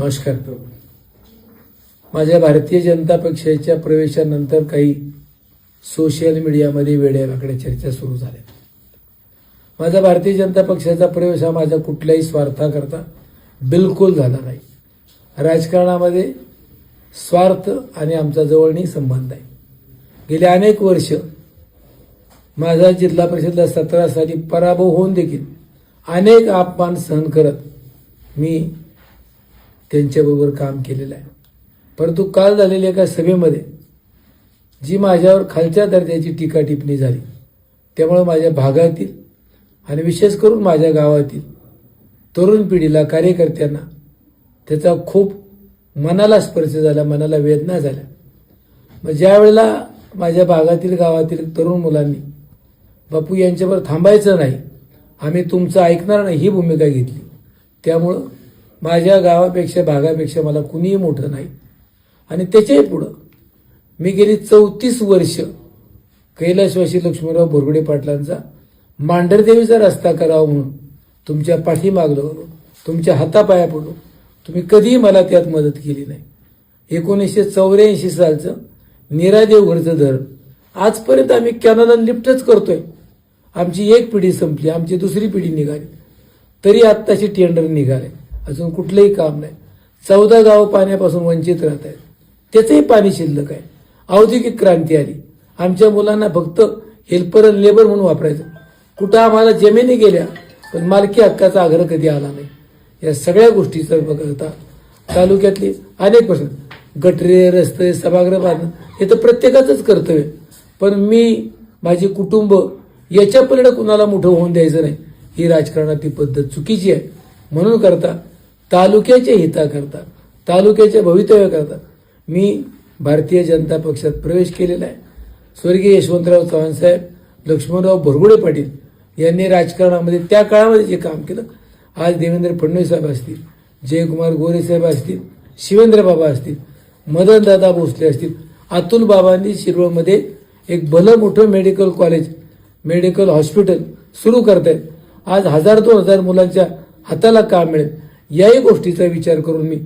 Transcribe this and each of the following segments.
नमस्कार. माझ्या भारतीय जनता पक्षाच्या प्रवेशानंतर काही सोशल मीडियामध्ये वेड्यावाकड्या चर्चा सुरू झाल्या. माझा भारतीय जनता पक्षाचा प्रवेश हा माझ्या कुठल्याही स्वार्थाकरता बिलकुल झाला नाही. राजकारणामध्ये स्वार्थ आणि आमचा जवळणी संबंध आहे. गेले अनेक वर्ष माझा जिल्हा परिषदला 17 साली पराभव होऊन देखील अनेक अपमान सहन करत मी त्यांच्याबरोबर काम केलेलं आहे. परंतु काल झालेल्या एका सभेमध्ये जी माझ्यावर खालच्या दर्जाची टीका टिप्पणी झाली, त्यामुळे माझ्या भागातील आणि विशेष करून माझ्या गावातील तरुण पिढीला, कार्यकर्त्यांना त्याचा खूप मनाला स्पर्श झाला, मनाला वेदना झाल्या. मग ज्या वेळेला माझ्या भागातील गावातील तरुण मुलांनी बापू यांच्यावर थांबायचं नाही, आम्ही तुमचं ऐकणार नाही ही भूमिका घेतली, त्यामुळं माझ्या गावापेक्षा भागापेक्षा मला कुणीही मोठं नाही. आणि त्याच्याही पुढं मी गेली 34 वर्ष कैलासवासी लक्ष्मणराव बोरगुडे पाटलांचा मांढरदेवीचा रस्ता करावा म्हणून तुमच्या पाठीमागलो होतो, तुमच्या हातापाया पडलो. तुम्ही कधीही मला त्यात मदत केली नाही. 1984 सालचं निरादेवघरचं धरण आजपर्यंत आम्ही कॅनल लिफ्टच करतोय. आमची एक पिढी संपली, आमची दुसरी पिढी निघाली, तरी आत्ताची टेंडर निघाले, अजून कुठलंही काम नाही. 14 गावं पाण्यापासून वंचित राहत आहेत, त्याचंही पाणी शिल्लक आहे. औद्योगिक क्रांती आली, आमच्या मुलांना फक्त हेल्पर आणि लेबर म्हणून वापरायचं. कुठं आम्हाला जमिनी गेल्या, पण मालकी हक्काचा आग्रह कधी आला नाही. या सगळ्या गोष्टीचं बघता तालुक्यातली अनेक प्रश्न, गटरे, रस्ते, सभागृह बांधणं हे तर प्रत्येकाचंच कर्तव्य, पण मी, माझे कुटुंब याच्या पलीकडे कुणाला मोठं होऊन द्यायचं नाही, ही राजकारणाची पद्धत चुकीची आहे. म्हणून करता तालुक्याच्या हिताकरता, तालुक्याच्या भवितव्याकरता मी भारतीय जनता पक्षात प्रवेश केलेला आहे. स्वर्गीय यशवंतराव चव्हाण साहेब, लक्ष्मणराव बोरगुडे पाटील यांनी राजकारणामध्ये त्या काळामध्ये जे काम केलं, आज देवेंद्र फडणवीस साहेब असतील, जयकुमार गोरे साहेब असतील, शिवेंद्र बाबा असतील, मदनदादा भोसले असतील, अतुल बाबांनी शिरवळमध्ये एक भलं मोठं मेडिकल कॉलेज, मेडिकल हॉस्पिटल सुरू करतायत. आज 1000-2000 मुलांच्या हाताला काम मिळेल. याही गोष्टीचा विचार करून मी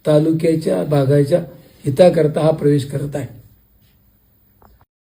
तालुक्याच्या भागाच्या हिताकरता हा प्रवेश करत आहे.